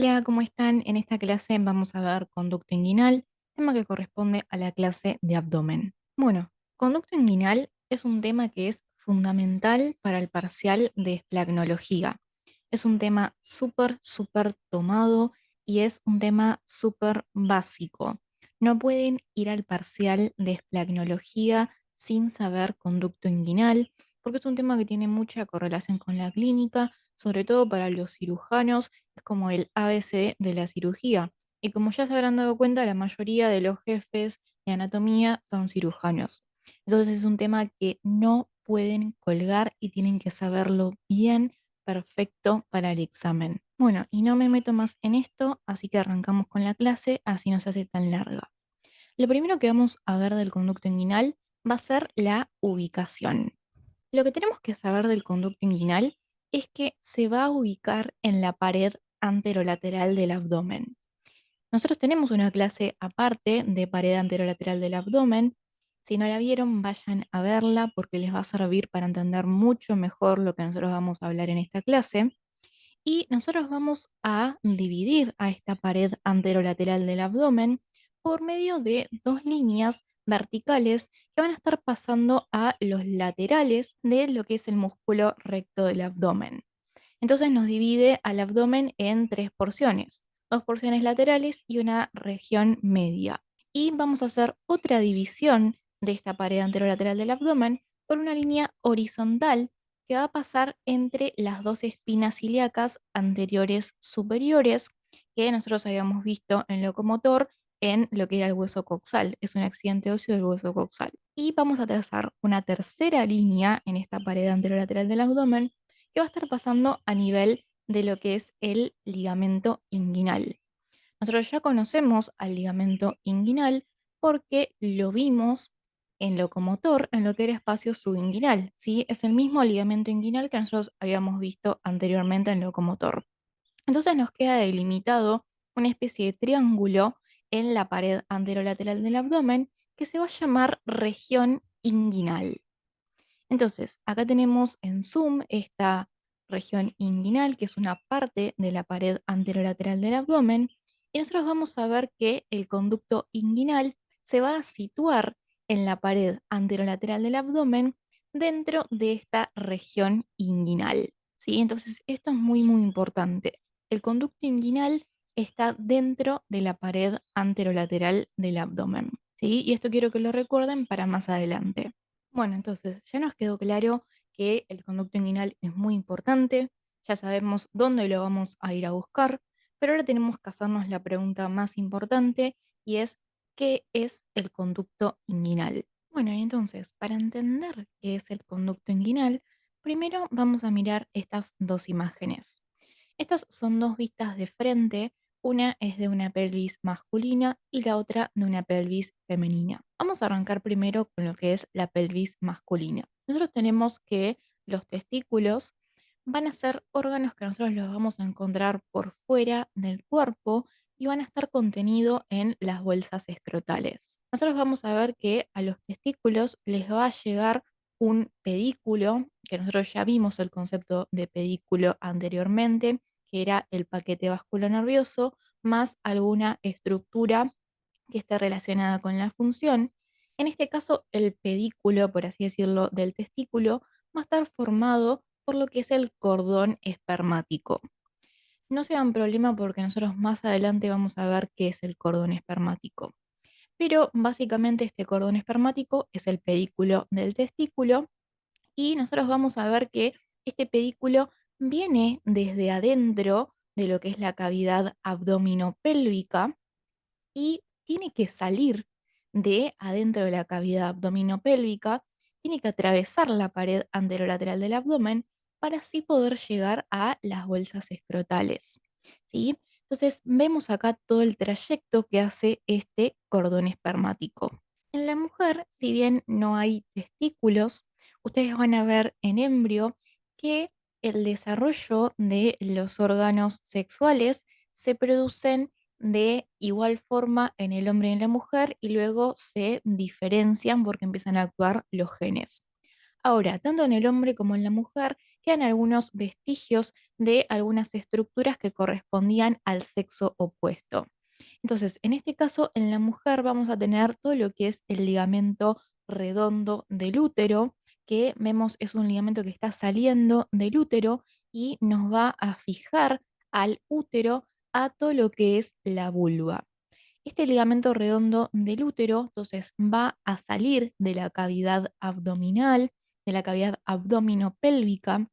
Hola, ¿cómo están? En esta clase vamos a ver conducto inguinal, tema que corresponde a la clase de abdomen. Bueno, conducto inguinal es un tema que es fundamental para el parcial de esplagnología. Es un tema súper tomado y es un tema súper básico. No pueden ir al parcial de esplagnología sin saber conducto inguinal, porque es un tema que tiene mucha correlación con la clínica, sobre todo para los cirujanos es como el ABC de la cirugía. Y como ya se habrán dado cuenta, la mayoría de los jefes de anatomía son cirujanos. Entonces es un tema que no pueden colgar y tienen que saberlo bien, perfecto para el examen. Bueno, y no me meto más en esto, así que arrancamos con la clase, así no se hace tan larga. Lo primero que vamos a ver del conducto inguinal va a ser la ubicación. Lo que tenemos que saber del conducto inguinal es que se va a ubicar en la pared anterolateral del abdomen. Nosotros tenemos una clase aparte de pared anterolateral del abdomen. Si no la vieron, vayan a verla porque les va a servir para entender mucho mejor lo que nosotros vamos a hablar en esta clase. Y nosotros vamos a dividir a esta pared anterolateral del abdomen por medio de dos líneas verticales que van a estar pasando a los laterales de lo que es el músculo recto del abdomen. Entonces nos divide al abdomen en tres porciones, dos porciones laterales y una región media. Y vamos a hacer otra división de esta pared anterolateral del abdomen por una línea horizontal que va a pasar entre las dos espinas ilíacas anteriores superiores que nosotros habíamos visto en locomotor en lo que era el hueso coxal. Es un accidente óseo del hueso coxal. Y vamos a trazar una tercera línea en esta pared anterolateral del abdomen que va a estar pasando a nivel de lo que es el ligamento inguinal. Nosotros ya conocemos al ligamento inguinal porque lo vimos en locomotor, en lo que era espacio subinguinal, ¿sí? Es el mismo ligamento inguinal que nosotros habíamos visto anteriormente en locomotor. Entonces nos queda delimitado una especie de triángulo en la pared anterolateral del abdomen que se va a llamar región inguinal. Entonces, acá tenemos en zoom esta región inguinal, que es una parte de la pared anterolateral del abdomen, y nosotros vamos a ver que el conducto inguinal se va a situar en la pared anterolateral del abdomen dentro de esta región inguinal, ¿sí? Entonces, esto es muy importante. El conducto inguinal está dentro de la pared anterolateral del abdomen, ¿sí? Y esto quiero que lo recuerden para más adelante. Bueno, entonces ya nos quedó claro que el conducto inguinal es muy importante, ya sabemos dónde lo vamos a ir a buscar, pero ahora tenemos que hacernos la pregunta más importante y es, ¿qué es el conducto inguinal? Bueno, y entonces, para entender qué es el conducto inguinal, primero vamos a mirar estas dos imágenes. Estas son dos vistas de frente, una es de una pelvis masculina y la otra de una pelvis femenina. Vamos a arrancar primero con lo que es la pelvis masculina. Nosotros tenemos que los testículos van a ser órganos que nosotros los vamos a encontrar por fuera del cuerpo y van a estar contenidos en las bolsas escrotales. Nosotros vamos a ver que a los testículos les va a llegar un pedículo, que nosotros ya vimos el concepto de pedículo anteriormente, que era el paquete vasculonervioso, más alguna estructura que esté relacionada con la función. En este caso, el pedículo, por así decirlo, del testículo va a estar formado por lo que es el cordón espermático. No sea un problema porque nosotros más adelante vamos a ver qué es el cordón espermático. Pero básicamente este cordón espermático es el pedículo del testículo y nosotros vamos a ver que este pedículo viene desde adentro de lo que es la cavidad abdominopélvica y tiene que salir de adentro de la cavidad abdominopélvica, tiene que atravesar la pared anterolateral del abdomen para así poder llegar a las bolsas escrotales, ¿sí? Entonces vemos acá todo el trayecto que hace este cordón espermático. En la mujer, si bien no hay testículos, ustedes van a ver en embrio que el desarrollo de los órganos sexuales se producen de igual forma en el hombre y en la mujer y luego se diferencian porque empiezan a actuar los genes. Ahora, tanto en el hombre como en la mujer quedan algunos vestigios de algunas estructuras que correspondían al sexo opuesto. Entonces, en este caso, en la mujer vamos a tener todo lo que es el ligamento redondo del útero, que vemos es un ligamento que está saliendo del útero y nos va a fijar al útero a todo lo que es la vulva. Este ligamento redondo del útero, entonces, va a salir de la cavidad abdominal, de la cavidad abdominopélvica,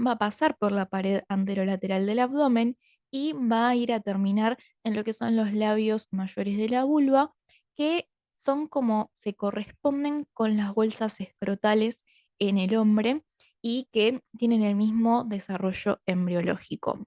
va a pasar por la pared anterolateral del abdomen y va a ir a terminar en lo que son los labios mayores de la vulva, que son como se corresponden con las bolsas escrotales en el hombre y que tienen el mismo desarrollo embriológico.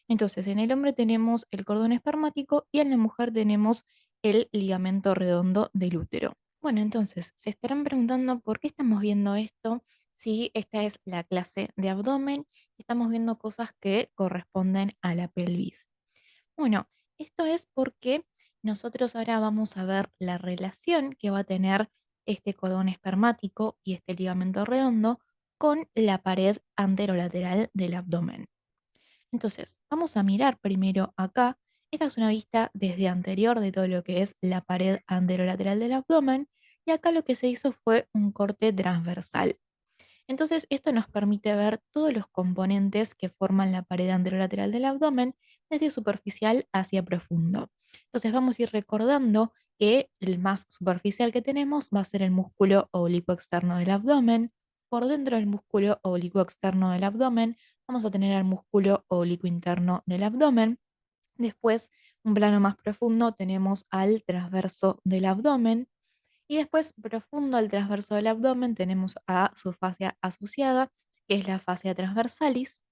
Entonces, en el hombre tenemos el cordón espermático y en la mujer tenemos el ligamento redondo del útero. Bueno, entonces, se estarán preguntando por qué estamos viendo esto si esta es la clase de abdomen y estamos viendo cosas que corresponden a la pelvis. Bueno, esto es porque nosotros ahora vamos a ver la relación que va a tener este cordón espermático y este ligamento redondo con la pared anterolateral del abdomen. Entonces, vamos a mirar primero acá. Esta es una vista desde anterior de todo lo que es la pared anterolateral del abdomen y acá lo que se hizo fue un corte transversal. Entonces, esto nos permite ver todos los componentes que forman la pared anterolateral del abdomen desde superficial hacia profundo. Entonces, vamos a ir recordando que el más superficial que tenemos va a ser el músculo oblicuo externo del abdomen. Por dentro del músculo oblicuo externo del abdomen, vamos a tener el músculo oblicuo interno del abdomen. Después, un plano más profundo, tenemos al transverso del abdomen. Y después, profundo al transverso del abdomen, tenemos a su fascia asociada, que es la fascia transversalis.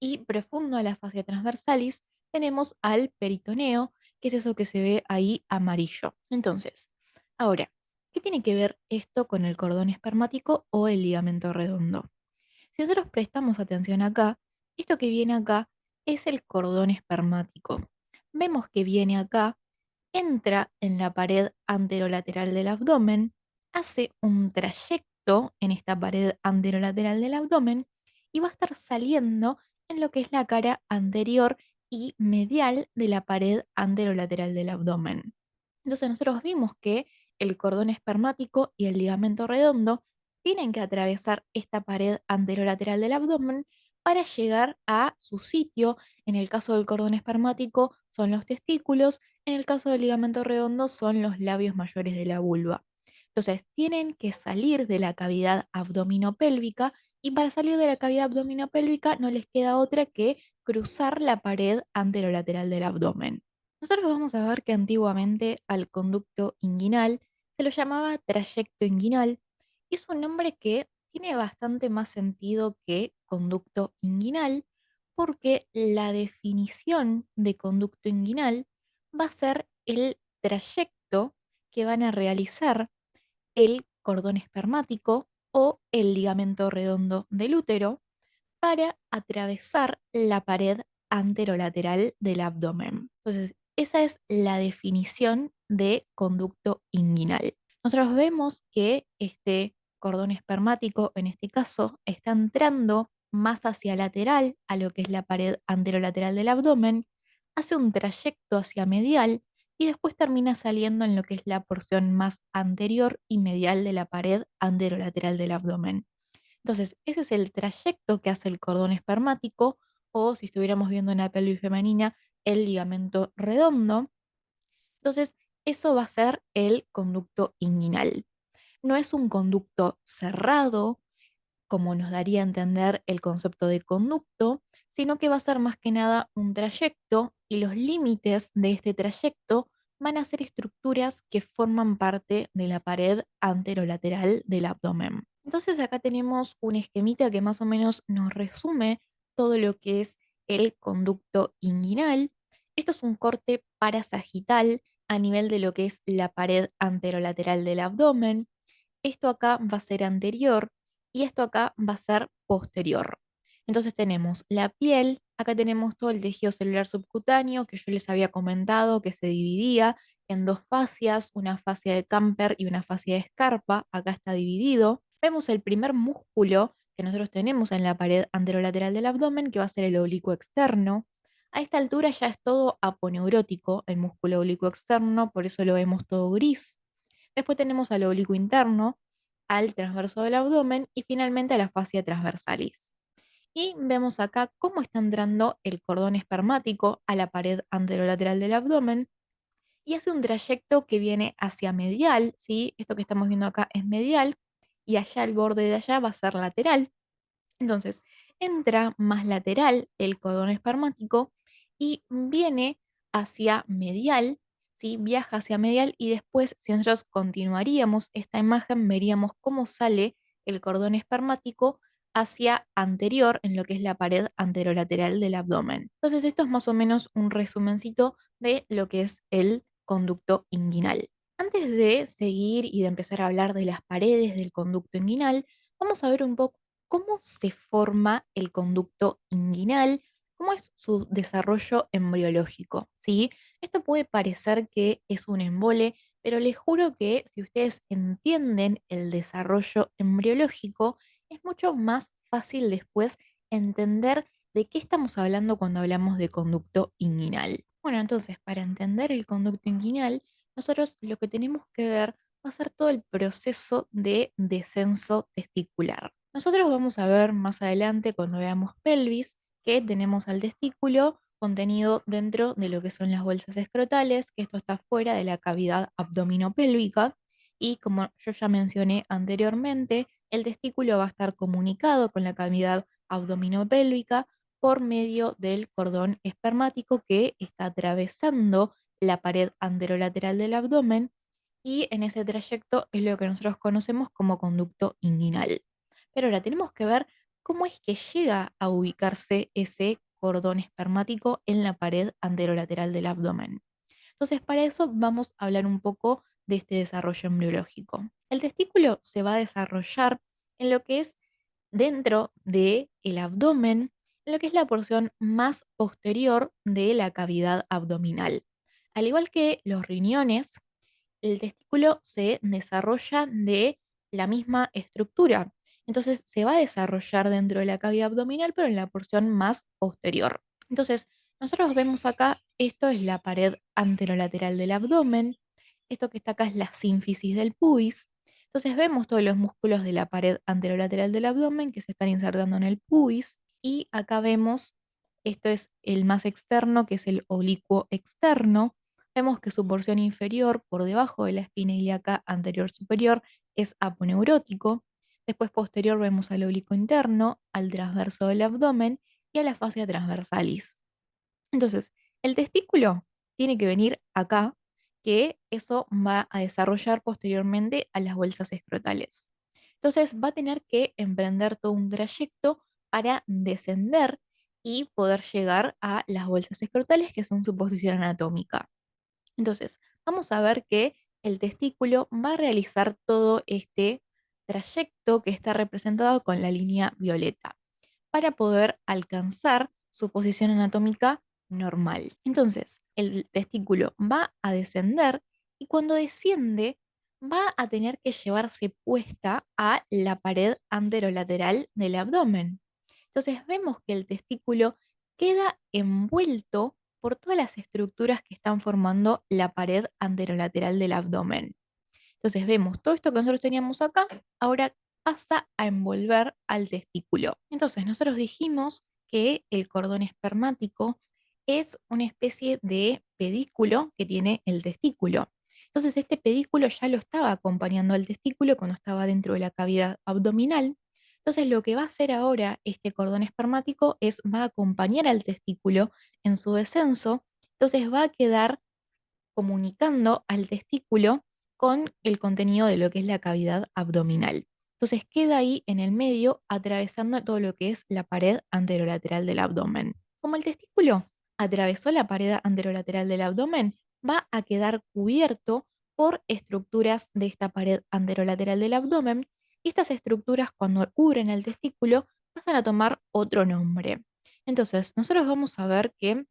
Y profundo a la fascia transversalis, tenemos al peritoneo, que es eso que se ve ahí amarillo. Entonces, ahora, ¿qué tiene que ver esto con el cordón espermático o el ligamento redondo? Si nosotros prestamos atención acá, esto que viene acá es el cordón espermático. Vemos que viene acá, entra en la pared anterolateral del abdomen, hace un trayecto en esta pared anterolateral del abdomen y va a estar saliendo en lo que es la cara anterior y medial de la pared anterolateral del abdomen. Entonces nosotros vimos que el cordón espermático y el ligamento redondo tienen que atravesar esta pared anterolateral del abdomen para llegar a su sitio. En el caso del cordón espermático son los testículos, en el caso del ligamento redondo son los labios mayores de la vulva. Entonces tienen que salir de la cavidad abdominopélvica y para salir de la cavidad abdominopélvica no les queda otra que cruzar la pared anterolateral del abdomen. Nosotros vamos a ver que antiguamente al conducto inguinal se lo llamaba trayecto inguinal y es un nombre que tiene bastante más sentido que conducto inguinal porque la definición de conducto inguinal va a ser el trayecto que van a realizar el cordón espermático o el ligamento redondo del útero para atravesar la pared anterolateral del abdomen. Entonces, esa es la definición de conducto inguinal. Nosotros vemos que este cordón espermático, en este caso, está entrando más hacia lateral a lo que es la pared anterolateral del abdomen, hace un trayecto hacia medial y después termina saliendo en lo que es la porción más anterior y medial de la pared anterolateral del abdomen. Entonces, ese es el trayecto que hace el cordón espermático, o si estuviéramos viendo una pelvis femenina, el ligamento redondo. Entonces, eso va a ser el conducto inguinal. No es un conducto cerrado, como nos daría a entender el concepto de conducto, sino que va a ser más que nada un trayecto y los límites de este trayecto van a ser estructuras que forman parte de la pared anterolateral del abdomen. Entonces acá tenemos un esquemita que más o menos nos resume todo lo que es el conducto inguinal. Esto es un corte parasagital a nivel de lo que es la pared anterolateral del abdomen. Esto acá va a ser anterior y esto acá va a ser posterior. Entonces tenemos la piel, acá tenemos todo el tejido celular subcutáneo que yo les había comentado que se dividía en dos fascias, una fascia de Camper y una fascia de Scarpa, acá está dividido. Vemos el primer músculo que nosotros tenemos en la pared anterolateral del abdomen, que va a ser el oblicuo externo. A esta altura ya es todo aponeurótico, el músculo oblicuo externo, por eso lo vemos todo gris. Después tenemos al oblicuo interno, al transverso del abdomen y finalmente a la fascia transversalis. Y vemos acá cómo está entrando el cordón espermático a la pared anterolateral del abdomen y hace un trayecto que viene hacia medial, ¿sí? Esto que estamos viendo acá es medial y allá el borde de allá va a ser lateral. Entonces, entra más lateral el cordón espermático y viene hacia medial, ¿sí? Viaja hacia medial y después, si nosotros continuaríamos esta imagen, veríamos cómo sale el cordón espermático hacia anterior en lo que es la pared anterolateral del abdomen. Entonces, esto es más o menos un resumencito de lo que es el conducto inguinal. Antes de seguir y de empezar a hablar de las paredes del conducto inguinal, vamos a ver un poco cómo se forma el conducto inguinal, cómo es su desarrollo embriológico, ¿sí? Esto puede parecer que es un embole, pero les juro que si ustedes entienden el desarrollo embriológico, es mucho más fácil después entender de qué estamos hablando cuando hablamos de conducto inguinal. Bueno, entonces, para entender el conducto inguinal, nosotros lo que tenemos que ver va a ser todo el proceso de descenso testicular. Nosotros vamos a ver más adelante, cuando veamos pelvis, que tenemos al testículo contenido dentro de lo que son las bolsas escrotales, que esto está fuera de la cavidad abdominopélvica. Y como yo ya mencioné anteriormente, el testículo va a estar comunicado con la cavidad abdominopélvica por medio del cordón espermático que está atravesando la pared anterolateral del abdomen y en ese trayecto es lo que nosotros conocemos como conducto inguinal. Pero ahora tenemos que ver cómo es que llega a ubicarse ese cordón espermático en la pared anterolateral del abdomen. Entonces, para eso vamos a hablar un poco de este desarrollo embriológico. El testículo se va a desarrollar en lo que es dentro del abdomen, en lo que es la porción más posterior de la cavidad abdominal. Al igual que los riñones, el testículo se desarrolla de la misma estructura. Entonces se va a desarrollar dentro de la cavidad abdominal, pero en la porción más posterior. Entonces, nosotros vemos acá, esto es la pared anterolateral del abdomen, esto que está acá es la sínfisis del pubis. Entonces vemos todos los músculos de la pared anterolateral del abdomen que se están insertando en el pubis y acá vemos, esto es el más externo, que es el oblicuo externo. Vemos que su porción inferior, por debajo de la espina ilíaca anterior superior, es aponeurótico. Después posterior vemos al oblicuo interno, al transverso del abdomen y a la fascia transversalis. Entonces, el testículo tiene que venir acá, que eso va a desarrollar posteriormente a las bolsas escrotales. Entonces, va a tener que emprender todo un trayecto para descender y poder llegar a las bolsas escrotales, que son su posición anatómica. Entonces, vamos a ver que el testículo va a realizar todo este trayecto que está representado con la línea violeta para poder alcanzar su posición anatómica normal. Entonces, el testículo va a descender y cuando desciende va a tener que llevarse puesta a la pared anterolateral del abdomen. Entonces, vemos que el testículo queda envuelto por todas las estructuras que están formando la pared anterolateral del abdomen. Entonces vemos todo esto que nosotros teníamos acá, ahora pasa a envolver al testículo. Entonces nosotros dijimos que el cordón espermático es una especie de pedículo que tiene el testículo. Entonces este pedículo ya lo estaba acompañando al testículo cuando estaba dentro de la cavidad abdominal. Entonces lo que va a hacer ahora este cordón espermático es va a acompañar al testículo en su descenso. Entonces va a quedar comunicando al testículo con el contenido de lo que es la cavidad abdominal. Entonces queda ahí en el medio atravesando todo lo que es la pared anterolateral del abdomen. Como el testículo atravesó la pared anterolateral del abdomen, va a quedar cubierto por estructuras de esta pared anterolateral del abdomen y estas estructuras cuando cubren el testículo pasan a tomar otro nombre. Entonces, nosotros vamos a ver que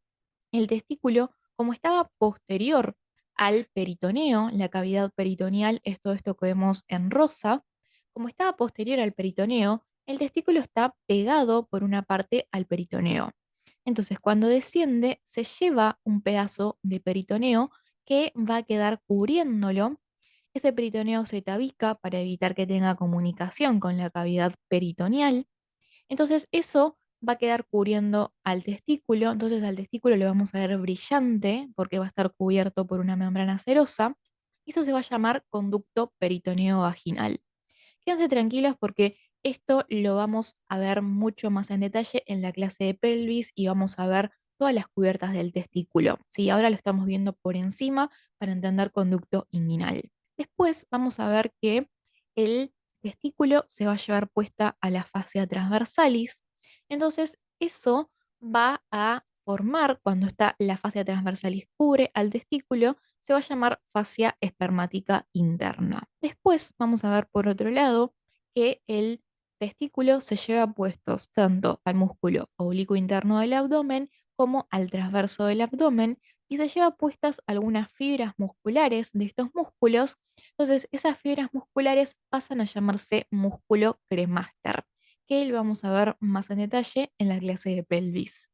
el testículo, como estaba posterior al peritoneo, la cavidad peritoneal es todo esto que vemos en rosa, como estaba posterior al peritoneo, El testículo está pegado por una parte al peritoneo. Entonces, cuando desciende, se lleva un pedazo de peritoneo que va a quedar cubriéndolo. Ese peritoneo se tabica para evitar que tenga comunicación con la cavidad peritoneal. Entonces, eso va a quedar cubriendo al testículo. Entonces, al testículo le vamos a ver brillante porque va a estar cubierto por una membrana serosa. Y eso se va a llamar conducto peritoneo vaginal. Quédense tranquilos porque esto lo vamos a ver mucho más en detalle en la clase de pelvis y vamos a ver todas las cubiertas del testículo. Sí, ahora lo estamos viendo por encima para entender conducto inguinal. Después vamos a ver que el testículo se va a llevar puesta a la fascia transversalis. Entonces, eso va a formar, cuando está la fascia transversalis cubre al testículo, se va a llamar fascia espermática interna. Después vamos a ver por otro lado que el testículo se lleva puestos tanto al músculo oblicuo interno del abdomen como al transverso del abdomen y se lleva puestas algunas fibras musculares de estos músculos. Entonces, esas fibras musculares pasan a llamarse músculo cremaster, que lo vamos a ver más en detalle en la clase de pelvis.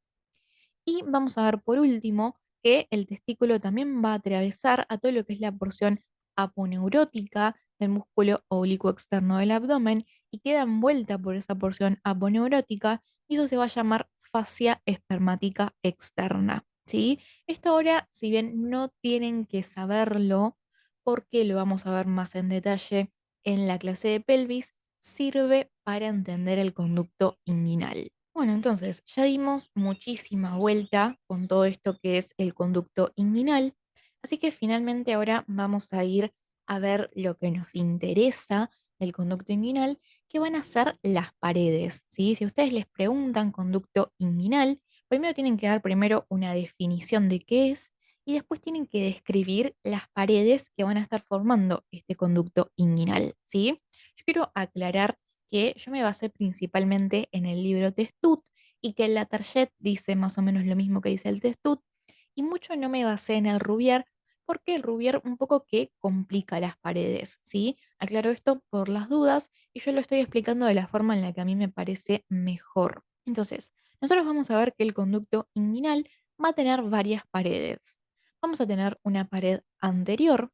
Y vamos a ver por último que el testículo también va a atravesar a todo lo que es la porción aponeurótica del músculo oblicuo externo del abdomen y queda envuelta por esa porción aponeurótica y eso se va a llamar fascia espermática externa. ¿Sí? Esto ahora, si bien no tienen que saberlo, porque lo vamos a ver más en detalle en la clase de pelvis, sirve para entender el conducto inguinal. Bueno, entonces ya dimos muchísima vuelta con todo esto que es el conducto inguinal, así que finalmente ahora vamos a ir a ver lo que nos interesa del conducto inguinal, que van a ser las paredes, ¿sí? Si ustedes les preguntan conducto inguinal, primero tienen que dar primero una definición de qué es y después tienen que describir las paredes que van a estar formando este conducto inguinal, ¿sí? Yo quiero aclarar que yo me basé principalmente en el libro Testut y que la Target dice más o menos lo mismo que dice el Testut, y mucho no me basé en el Rubier, porque el Rubier un poco que complica las paredes, ¿sí? Aclaro esto por las dudas y yo lo estoy explicando de la forma en la que a mí me parece mejor. Entonces, nosotros vamos a ver que el conducto inguinal va a tener varias paredes. Vamos a tener una pared anterior.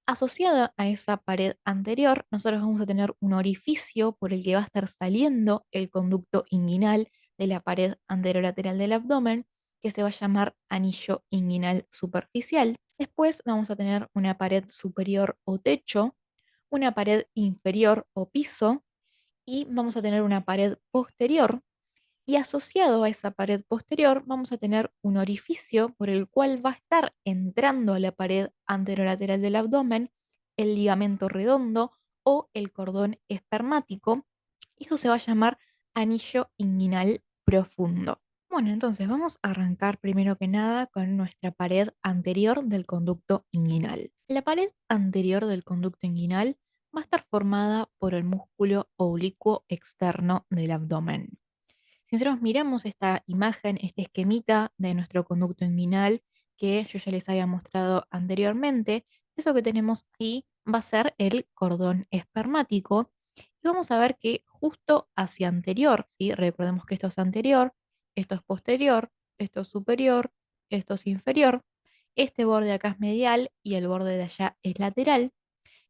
Asociada a esa pared anterior, nosotros vamos a tener un orificio por el que va a estar saliendo el conducto inguinal de la pared anterolateral del abdomen, que se va a llamar anillo inguinal superficial. Después vamos a tener una pared superior o techo, una pared inferior o piso, y vamos a tener una pared posterior y asociado a esa pared posterior vamos a tener un orificio por el cual va a estar entrando a la pared anterolateral del abdomen el ligamento redondo o el cordón espermático. Y eso se va a llamar anillo inguinal profundo. Bueno, entonces vamos a arrancar primero que nada con nuestra pared anterior del conducto inguinal. La pared anterior del conducto inguinal va a estar formada por el músculo oblicuo externo del abdomen. Si nosotros miramos esta imagen, este esquemita de nuestro conducto inguinal que yo ya les había mostrado anteriormente, eso que tenemos ahí va a ser el cordón espermático. Y vamos a ver que justo hacia anterior, ¿sí? Recordemos que esto es anterior, esto es posterior, esto es superior, esto es inferior. Este borde acá es medial y el borde de allá es lateral.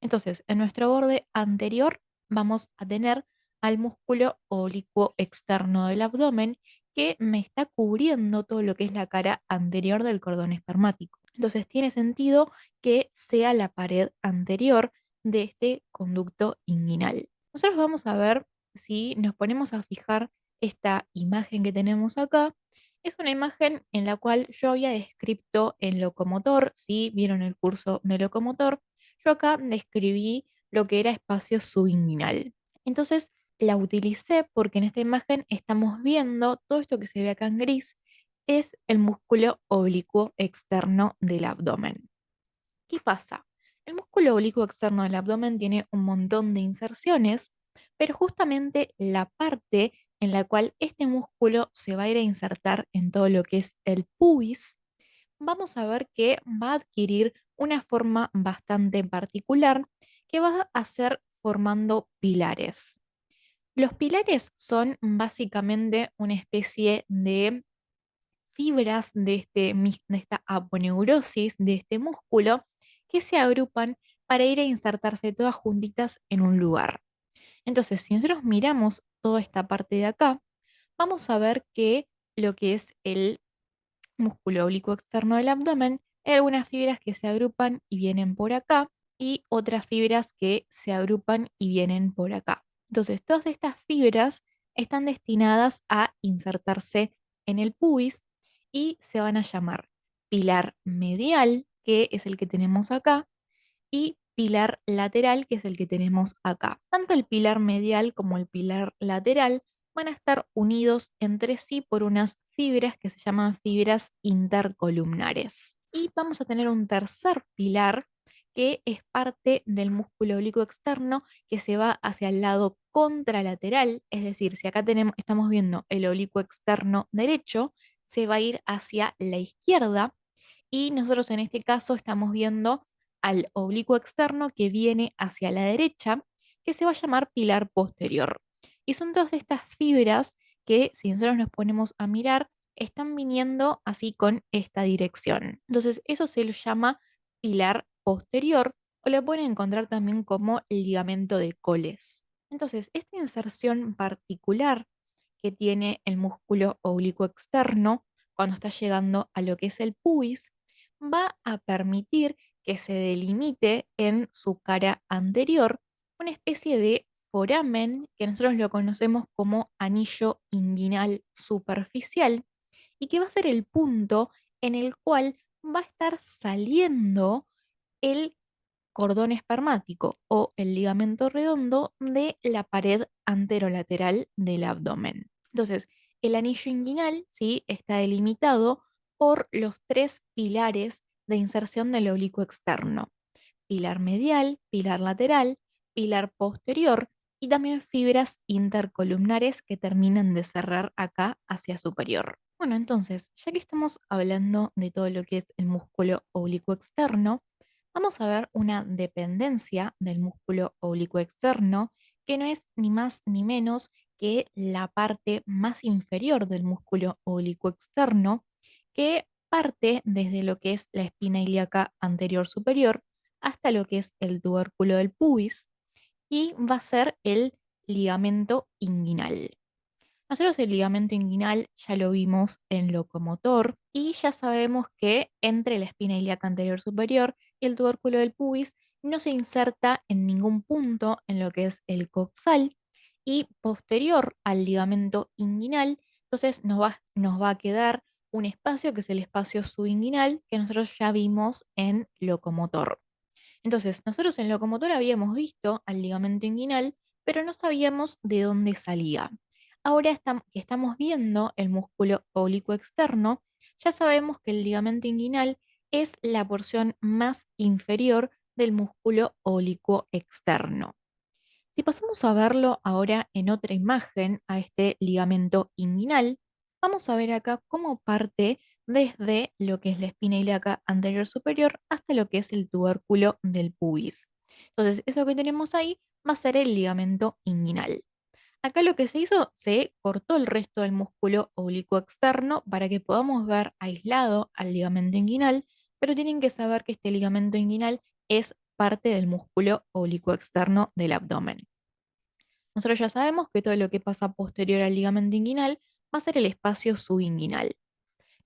Entonces, en nuestro borde anterior vamos a tener al músculo oblicuo externo del abdomen que me está cubriendo todo lo que es la cara anterior del cordón espermático. Entonces, tiene sentido que sea la pared anterior de este conducto inguinal. Nosotros vamos a ver si nos ponemos a fijar esta imagen que tenemos acá. Es una imagen en la cual yo había descrito en locomotor, si vieron el curso de locomotor, yo acá describí lo que era espacio subinguinal. Entonces la utilicé porque en esta imagen estamos viendo todo esto que se ve acá en gris es el músculo oblicuo externo del abdomen. ¿Qué pasa? El músculo oblicuo externo del abdomen tiene un montón de inserciones, pero justamente la parte en la cual este músculo se va a ir a insertar en todo lo que es el pubis, vamos a ver que va a adquirir una forma bastante particular que va a ser formando pilares. Los pilares son básicamente una especie de fibras de, de esta aponeurosis de este músculo que se agrupan para ir a insertarse todas juntitas en un lugar. Entonces, si nosotros miramos toda esta parte de acá, vamos a ver que lo que es el músculo oblicuo externo del abdomen, hay algunas fibras que se agrupan y vienen por acá y otras fibras que se agrupan y vienen por acá. Entonces, todas estas fibras están destinadas a insertarse en el pubis y se van a llamar pilar medial, que es el que tenemos acá, y pilar lateral, que es el que tenemos acá. Tanto el pilar medial como el pilar lateral van a estar unidos entre sí por unas fibras que se llaman fibras intercolumnares. Y vamos a tener un tercer pilar que es parte del músculo oblicuo externo que se va hacia el lado contralateral, es decir, si acá estamos viendo el oblicuo externo derecho, se va a ir hacia la izquierda y nosotros en este caso estamos viendo al oblicuo externo que viene hacia la derecha, que se va a llamar pilar posterior. Y son todas estas fibras que, si nosotros nos ponemos a mirar, están viniendo así con esta dirección. Entonces, eso se lo llama pilar posterior o lo pueden encontrar también como ligamento de Coles. Entonces, esta inserción particular que tiene el músculo oblicuo externo cuando está llegando a lo que es el pubis va a permitir que se delimite en su cara anterior una especie de foramen que nosotros lo conocemos como anillo inguinal superficial y que va a ser el punto en el cual va a estar saliendo el cordón espermático o el ligamento redondo de la pared anterolateral del abdomen. Entonces, el anillo inguinal, ¿sí?, está delimitado por los tres pilares de inserción del oblicuo externo: pilar medial, pilar lateral, pilar posterior y también fibras intercolumnares que terminan de cerrar acá hacia superior. Bueno, entonces, ya que estamos hablando de todo lo que es el músculo oblicuo externo, vamos a ver una dependencia del músculo oblicuo externo que no es ni más ni menos que la parte más inferior del músculo oblicuo externo, que parte desde lo que es la espina ilíaca anterior superior hasta lo que es el tubérculo del pubis y va a ser el ligamento inguinal. Nosotros el ligamento inguinal ya lo vimos en locomotor y ya sabemos que entre la espina ilíaca anterior superior y el tubérculo del pubis no se inserta en ningún punto en lo que es el coxal y posterior al ligamento inguinal, entonces nos va a quedar un espacio que es el espacio subinguinal que nosotros ya vimos en locomotor. Entonces, nosotros en locomotor habíamos visto al ligamento inguinal, pero no sabíamos de dónde salía. Ahora que estamos viendo el músculo oblicuo externo, ya sabemos que el ligamento inguinal es la porción más inferior del músculo oblicuo externo. Si pasamos a verlo ahora en otra imagen, a este ligamento inguinal, vamos a ver acá cómo parte desde lo que es la espina ilíaca anterior superior hasta lo que es el tubérculo del pubis. Entonces, eso que tenemos ahí va a ser el ligamento inguinal. Acá lo que se hizo, se cortó el resto del músculo oblicuo externo para que podamos ver aislado al ligamento inguinal, pero tienen que saber que este ligamento inguinal es parte del músculo oblicuo externo del abdomen. Nosotros ya sabemos que todo lo que pasa posterior al ligamento inguinal va a ser el espacio subinguinal.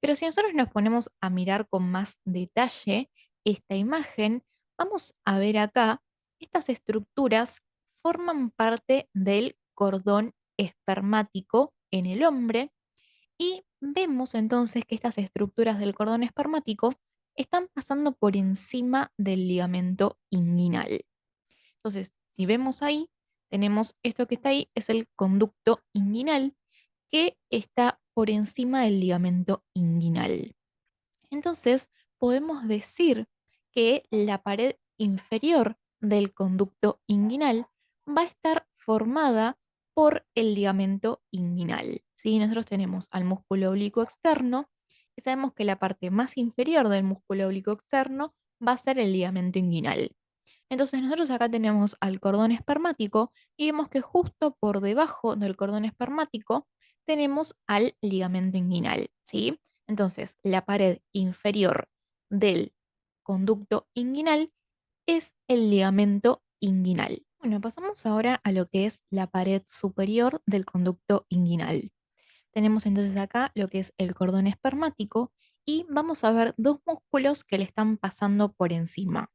Pero si nosotros nos ponemos a mirar con más detalle esta imagen, vamos a ver acá, estas estructuras forman parte del cordón espermático en el hombre y vemos entonces que estas estructuras del cordón espermático están pasando por encima del ligamento inguinal. Entonces, si vemos ahí, tenemos esto que está ahí, es el conducto inguinal que está por encima del ligamento inguinal. Entonces, podemos decir que la pared inferior del conducto inguinal va a estar formada por el ligamento inguinal. ¿Sí? Nosotros tenemos al músculo oblicuo externo y sabemos que la parte más inferior del músculo oblicuo externo va a ser el ligamento inguinal. Entonces nosotros acá tenemos al cordón espermático y vemos que justo por debajo del cordón espermático tenemos al ligamento inguinal, ¿sí? Entonces la pared inferior del conducto inguinal es el ligamento inguinal. Bueno, pasamos ahora a lo que es la pared superior del conducto inguinal. Tenemos entonces acá lo que es el cordón espermático y vamos a ver dos músculos que le están pasando por encima.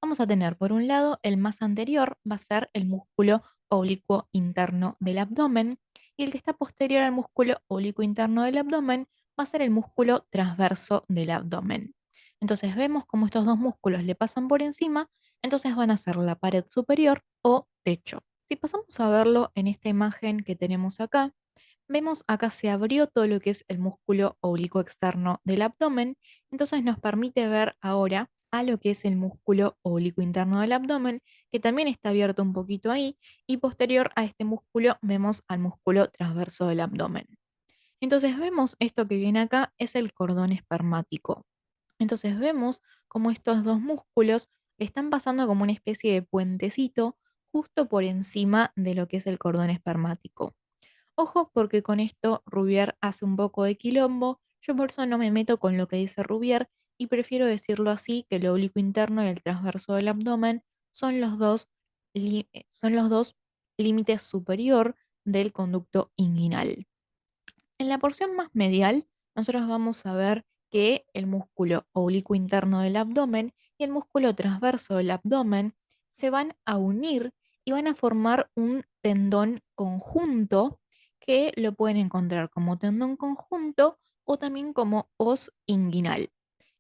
Vamos a tener por un lado el más anterior, va a ser el músculo oblicuo interno del abdomen, y el que está posterior al músculo oblicuo interno del abdomen va a ser el músculo transverso del abdomen. Entonces vemos cómo estos dos músculos le pasan por encima, entonces van a ser la pared superior o techo. Si pasamos a verlo en esta imagen que tenemos acá, vemos acá se abrió todo lo que es el músculo oblicuo externo del abdomen, entonces nos permite ver ahora a lo que es el músculo oblicuo interno del abdomen, que también está abierto un poquito ahí, y posterior a este músculo vemos al músculo transverso del abdomen. Entonces vemos esto que viene acá es el cordón espermático. Entonces vemos cómo estos dos músculos están pasando como una especie de puentecito justo por encima de lo que es el cordón espermático. Ojo, porque con esto Rubier hace un poco de quilombo. Yo por eso no me meto con lo que dice Rubier y prefiero decirlo así, que el oblicuo interno y el transverso del abdomen son son los dos límites superior del conducto inguinal. En la porción más medial, nosotros vamos a ver que el músculo oblicuo interno del abdomen y el músculo transverso del abdomen se van a unir y van a formar un tendón conjunto que lo pueden encontrar como tendón conjunto o también como os inguinal.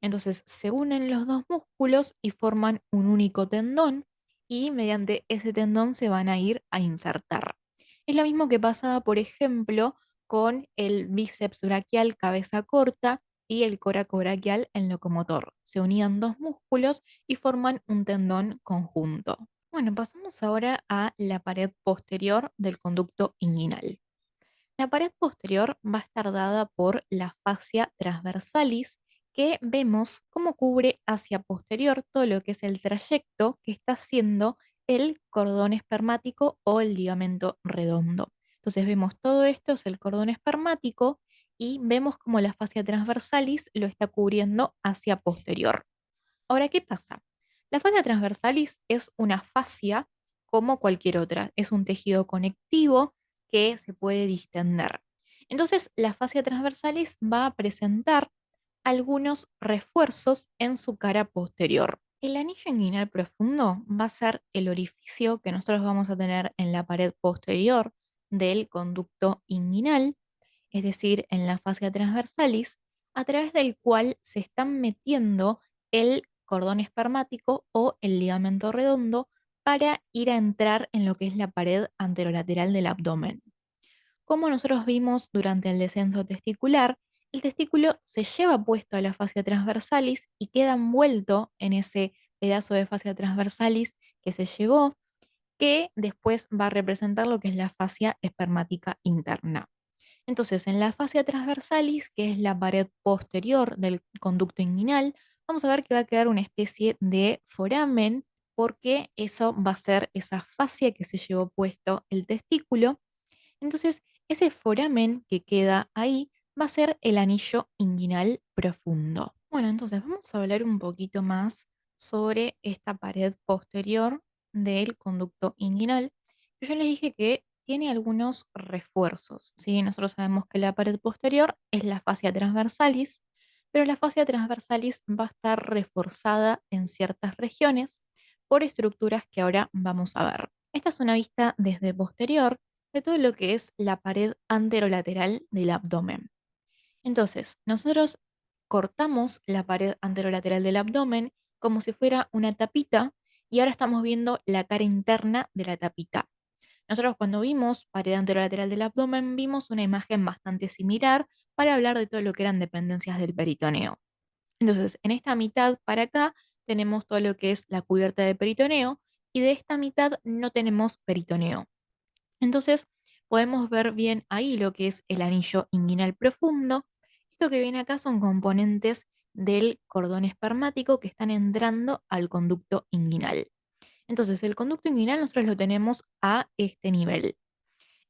Entonces se unen los dos músculos y forman un único tendón y mediante ese tendón se van a ir a insertar. Es lo mismo que pasa, por ejemplo, con el bíceps braquial cabeza corta y el coracobraquial en locomotor. Se unían dos músculos y forman un tendón conjunto. Bueno, pasamos ahora a la pared posterior del conducto inguinal. La pared posterior va a estar dada por la fascia transversalis, que vemos cómo cubre hacia posterior todo lo que es el trayecto que está haciendo el cordón espermático o el ligamento redondo. Entonces vemos todo esto es el cordón espermático y vemos cómo la fascia transversalis lo está cubriendo hacia posterior. Ahora, ¿qué pasa? La fascia transversalis es una fascia como cualquier otra, es un tejido conectivo que se puede distender. Entonces, la fascia transversalis va a presentar algunos refuerzos en su cara posterior. El anillo inguinal profundo va a ser el orificio que nosotros vamos a tener en la pared posterior del conducto inguinal, es decir, en la fascia transversalis, a través del cual se están metiendo el cordón espermático o el ligamento redondo para ir a entrar en lo que es la pared anterolateral del abdomen. Como nosotros vimos durante el descenso testicular, el testículo se lleva puesto a la fascia transversalis y queda envuelto en ese pedazo de fascia transversalis que se llevó, que después va a representar lo que es la fascia espermática interna. Entonces, en la fascia transversalis, que es la pared posterior del conducto inguinal, vamos a ver que va a quedar una especie de foramen, porque eso va a ser esa fascia que se llevó puesto el testículo. Entonces, ese foramen que queda ahí va a ser el anillo inguinal profundo. Bueno, entonces vamos a hablar un poquito más sobre esta pared posterior del conducto inguinal. Yo les dije que tiene algunos refuerzos, ¿sí? Nosotros sabemos que la pared posterior es la fascia transversalis, pero la fascia transversalis va a estar reforzada en ciertas regiones por estructuras que ahora vamos a ver. Esta es una vista desde posterior de todo lo que es la pared anterolateral del abdomen. Entonces, nosotros cortamos la pared anterolateral del abdomen como si fuera una tapita y ahora estamos viendo la cara interna de la tapita. Nosotros cuando vimos pared anterolateral del abdomen vimos una imagen bastante similar para hablar de todo lo que eran dependencias del peritoneo. Entonces, en esta mitad para acá tenemos todo lo que es la cubierta de peritoneo y de esta mitad no tenemos peritoneo. Entonces, podemos ver bien ahí lo que es el anillo inguinal profundo. Esto que viene acá son componentes del cordón espermático que están entrando al conducto inguinal. Entonces, el conducto inguinal nosotros lo tenemos a este nivel.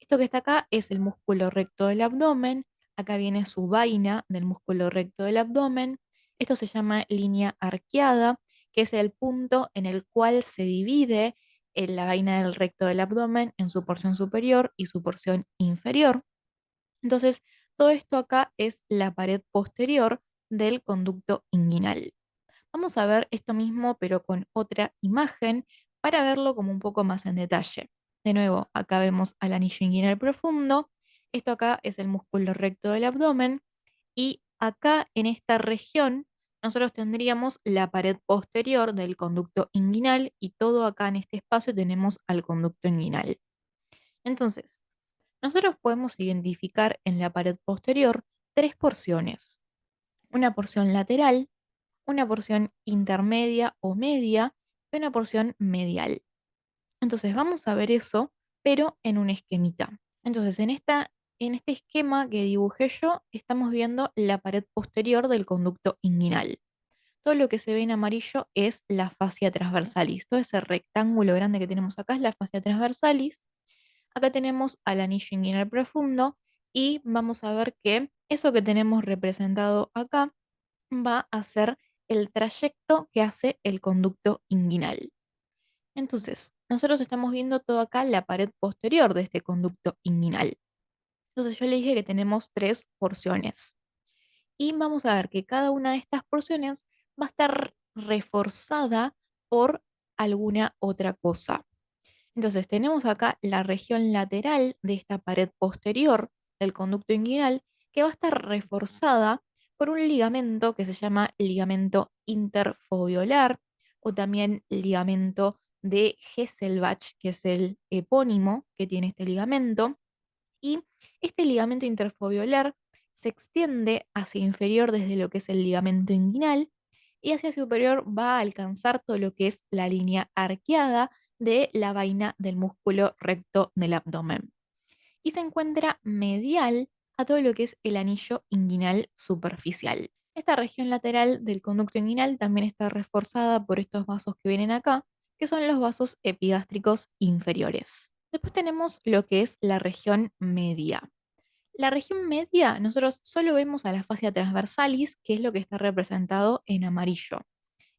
Esto que está acá es el músculo recto del abdomen. Acá viene su vaina del músculo recto del abdomen. Esto se llama línea arqueada, que es el punto en el cual se divide la vaina del recto del abdomen en su porción superior y su porción inferior. Entonces, todo esto acá es la pared posterior del conducto inguinal. Vamos a ver esto mismo, pero con otra imagen, para verlo como un poco más en detalle. De nuevo, acá vemos al anillo inguinal profundo. Esto acá es el músculo recto del abdomen. Y acá en esta región, nosotros tendríamos la pared posterior del conducto inguinal y todo acá en este espacio tenemos al conducto inguinal. Entonces, nosotros podemos identificar en la pared posterior tres porciones. Una porción lateral, una porción intermedia o media y una porción medial. Entonces vamos a ver eso, pero en un esquemita. Entonces en este esquema que dibujé yo, estamos viendo la pared posterior del conducto inguinal. Todo lo que se ve en amarillo es la fascia transversalis. Todo ese rectángulo grande que tenemos acá es la fascia transversalis. Acá tenemos al anillo inguinal profundo y vamos a ver que eso que tenemos representado acá va a ser el trayecto que hace el conducto inguinal. Entonces, nosotros estamos viendo todo acá la pared posterior de este conducto inguinal. Entonces, yo le dije que tenemos tres porciones. Y vamos a ver que cada una de estas porciones va a estar reforzada por alguna otra cosa. Entonces tenemos acá la región lateral de esta pared posterior del conducto inguinal que va a estar reforzada por un ligamento que se llama ligamento interfobiolar o también ligamento de Hesselbach, que es el epónimo que tiene este ligamento. Y este ligamento interfobiolar se extiende hacia inferior desde lo que es el ligamento inguinal y hacia superior va a alcanzar todo lo que es la línea arqueada de la vaina del músculo recto del abdomen. Y se encuentra medial a todo lo que es el anillo inguinal superficial. Esta región lateral del conducto inguinal también está reforzada por estos vasos que vienen acá, que son los vasos epigástricos inferiores. Después tenemos lo que es la región media. La región media, nosotros solo vemos a la fascia transversalis, que es lo que está representado en amarillo.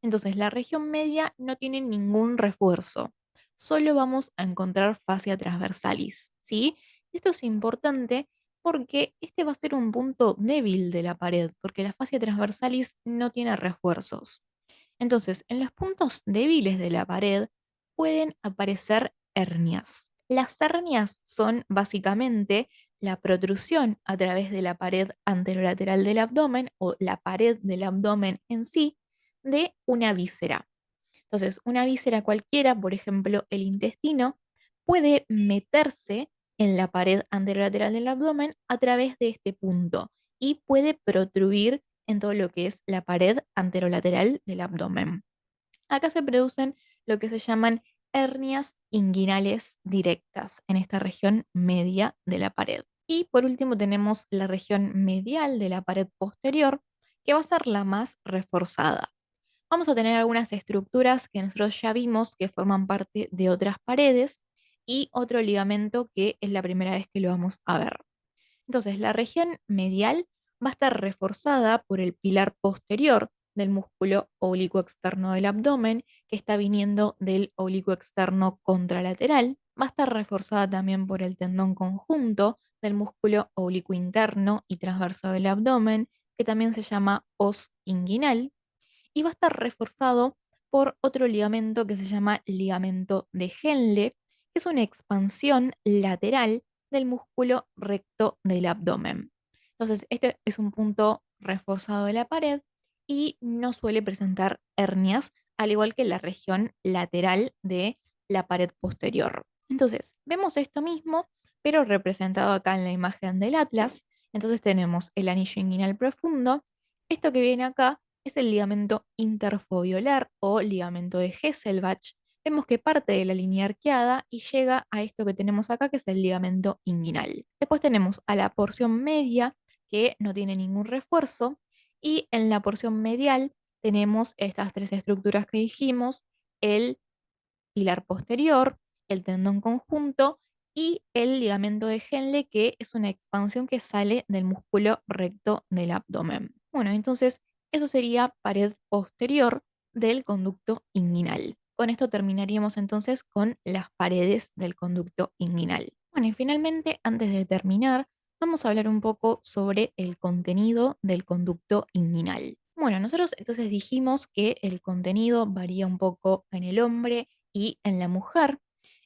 Entonces, la región media no tiene ningún refuerzo. Solo vamos a encontrar fascia transversalis, ¿sí? Esto es importante porque este va a ser un punto débil de la pared, porque la fascia transversalis no tiene refuerzos. Entonces, en los puntos débiles de la pared pueden aparecer hernias. Las hernias son básicamente la protrusión a través de la pared anterolateral del abdomen o la pared del abdomen en sí de una víscera. Entonces, una víscera cualquiera, por ejemplo, el intestino, puede meterse en la pared anterolateral del abdomen a través de este punto y puede protruir en todo lo que es la pared anterolateral del abdomen. Acá se producen lo que se llaman hernias inguinales directas en esta región media de la pared. Y por último tenemos la región medial de la pared posterior, que va a ser la más reforzada. Vamos a tener algunas estructuras que nosotros ya vimos que forman parte de otras paredes y otro ligamento que es la primera vez que lo vamos a ver. Entonces, la región medial va a estar reforzada por el pilar posterior del músculo oblicuo externo del abdomen, que está viniendo del oblicuo externo contralateral. Va a estar reforzada también por el tendón conjunto del músculo oblicuo interno y transverso del abdomen, que también se llama os inguinal y va a estar reforzado por otro ligamento que se llama ligamento de Henle, que es una expansión lateral del músculo recto del abdomen. Entonces, este es un punto reforzado de la pared y no suele presentar hernias, al igual que la región lateral de la pared posterior. Entonces, vemos esto mismo, pero representado acá en la imagen del atlas. Entonces tenemos el anillo inguinal profundo. Esto que viene acá es el ligamento interfobiolar o ligamento de Hesselbach. Vemos que parte de la línea arqueada y llega a esto que tenemos acá, que es el ligamento inguinal. Después tenemos a la porción media, que no tiene ningún refuerzo, y en la porción medial tenemos estas tres estructuras que dijimos, el pilar posterior, el tendón conjunto y el ligamento de Henle, que es una expansión que sale del músculo recto del abdomen. Bueno, entonces eso sería pared posterior del conducto inguinal. Con esto terminaríamos entonces con las paredes del conducto inguinal. Bueno, y finalmente, antes de terminar, vamos a hablar un poco sobre el contenido del conducto inguinal. Bueno, nosotros entonces dijimos que el contenido varía un poco en el hombre y en la mujer.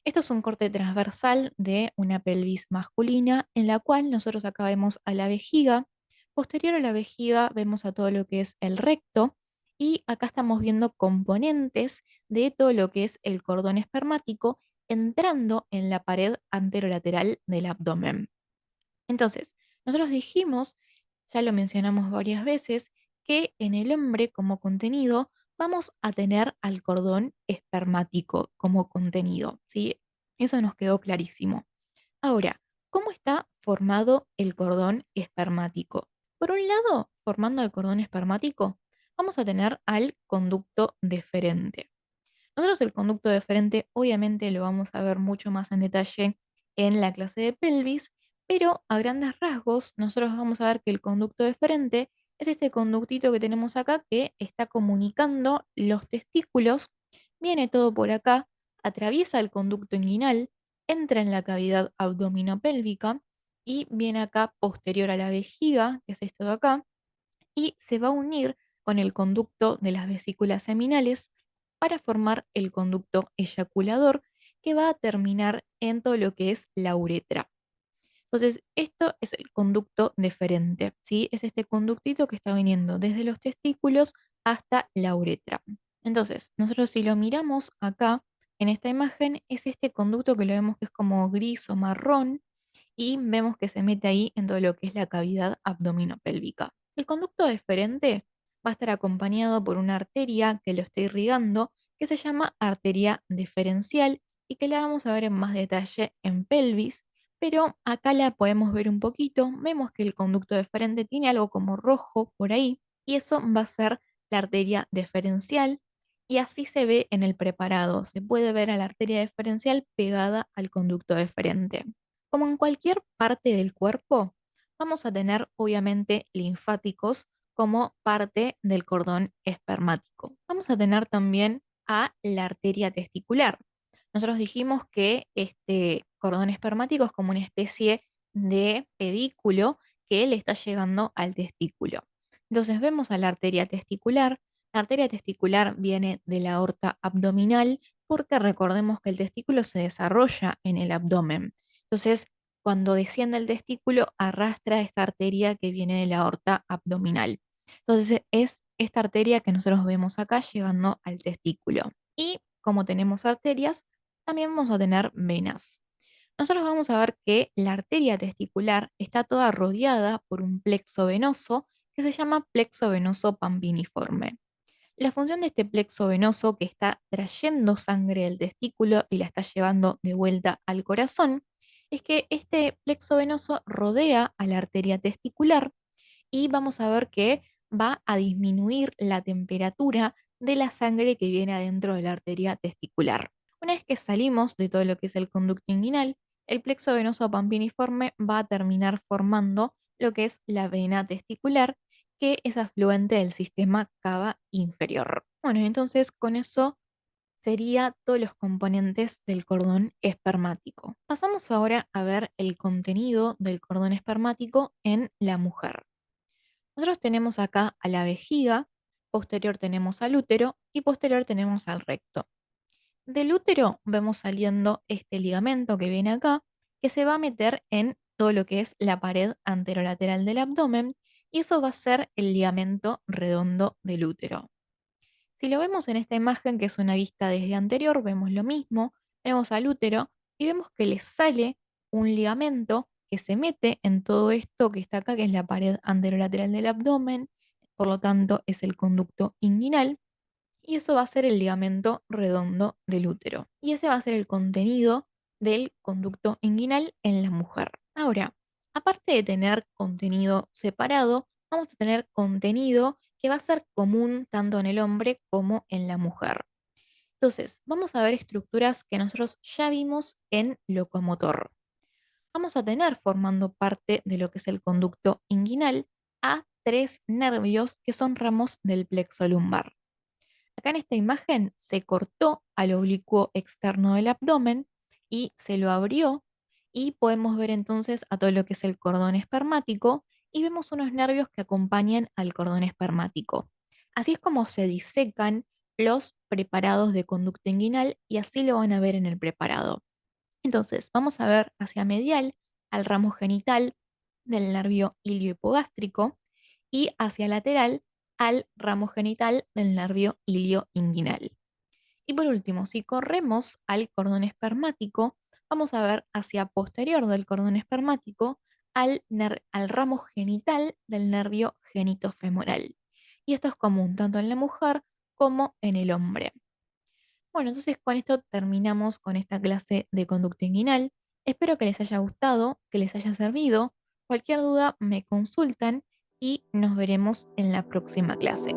Esto es un corte transversal de una pelvis masculina en la cual nosotros acá vemos a la vejiga. Posterior a la vejiga vemos a todo lo que es el recto y acá estamos viendo componentes de todo lo que es el cordón espermático entrando en la pared anterolateral del abdomen. Entonces, nosotros dijimos, ya lo mencionamos varias veces, que en el hombre como contenido vamos a tener al cordón espermático como contenido, ¿sí? Eso nos quedó clarísimo. Ahora, ¿cómo está formado el cordón espermático? Por un lado, formando el cordón espermático, vamos a tener al conducto deferente. Nosotros el conducto deferente obviamente lo vamos a ver mucho más en detalle en la clase de pelvis, pero a grandes rasgos nosotros vamos a ver que el conducto deferente es este conductito que tenemos acá que está comunicando los testículos, viene todo por acá, atraviesa el conducto inguinal, entra en la cavidad abdominopélvica y viene acá posterior a la vejiga, que es esto de acá, y se va a unir con el conducto de las vesículas seminales para formar el conducto eyaculador que va a terminar en todo lo que es la uretra. Entonces, esto es el conducto deferente, ¿sí? Es este conductito que está viniendo desde los testículos hasta la uretra. Entonces, nosotros si lo miramos acá en esta imagen, es este conducto que lo vemos que es como gris o marrón, y vemos que se mete ahí en todo lo que es la cavidad abdominopélvica. El conducto deferente va a estar acompañado por una arteria que lo está irrigando, que se llama arteria deferencial y que la vamos a ver en más detalle en pelvis, pero acá la podemos ver un poquito. Vemos que el conducto deferente tiene algo como rojo por ahí y eso va a ser la arteria deferencial y así se ve en el preparado. Se puede ver a la arteria deferencial pegada al conducto deferente. Como en cualquier parte del cuerpo, vamos a tener obviamente linfáticos como parte del cordón espermático. Vamos a tener también a la arteria testicular. Nosotros dijimos que este cordón espermático es como una especie de pedículo que le está llegando al testículo. Entonces vemos a la arteria testicular. La arteria testicular viene de la aorta abdominal porque recordemos que el testículo se desarrolla en el abdomen. Entonces, cuando desciende el testículo, arrastra esta arteria que viene de la aorta abdominal. Entonces, es esta arteria que nosotros vemos acá llegando al testículo. Y como tenemos arterias, también vamos a tener venas. Nosotros vamos a ver que la arteria testicular está toda rodeada por un plexo venoso que se llama plexo venoso pampiniforme. La función de este plexo venoso que está trayendo sangre del testículo y la está llevando de vuelta al corazón es que este plexo venoso rodea a la arteria testicular y vamos a ver que va a disminuir la temperatura de la sangre que viene adentro de la arteria testicular. Una vez que salimos de todo lo que es el conducto inguinal, el plexo venoso pampiniforme va a terminar formando lo que es la vena testicular, que es afluente del sistema cava inferior. Bueno, entonces con eso sería todos los componentes del cordón espermático. Pasamos ahora a ver el contenido del cordón espermático en la mujer. Nosotros tenemos acá a la vejiga, posterior tenemos al útero y posterior tenemos al recto. Del útero vemos saliendo este ligamento que viene acá, que se va a meter en todo lo que es la pared anterolateral del abdomen y eso va a ser el ligamento redondo del útero. Si lo vemos en esta imagen, que es una vista desde anterior, vemos lo mismo, vemos al útero y vemos que le sale un ligamento que se mete en todo esto que está acá, que es la pared anterolateral del abdomen, por lo tanto es el conducto inguinal, y eso va a ser el ligamento redondo del útero. Y ese va a ser el contenido del conducto inguinal en la mujer. Ahora, aparte de tener contenido separado, vamos a tener contenido que va a ser común tanto en el hombre como en la mujer. Entonces, vamos a ver estructuras que nosotros ya vimos en locomotor. Vamos a tener formando parte de lo que es el conducto inguinal a tres nervios que son ramos del plexo lumbar. Acá en esta imagen se cortó al oblicuo externo del abdomen y se lo abrió y podemos ver entonces a todo lo que es el cordón espermático y vemos unos nervios que acompañan al cordón espermático. Así es como se disecan los preparados de conducto inguinal y así lo van a ver en el preparado. Entonces, vamos a ver hacia medial al ramo genital del nervio iliohipogástrico y hacia lateral al ramo genital del nervio ilioinguinal. Y por último, si corremos al cordón espermático, vamos a ver hacia posterior del cordón espermático al ramo genital del nervio genitofemoral. Y esto es común tanto en la mujer como en el hombre. Bueno, entonces con esto terminamos con esta clase de conducta inguinal. Espero que les haya gustado, que les haya servido. Cualquier duda me consultan y nos veremos en la próxima clase.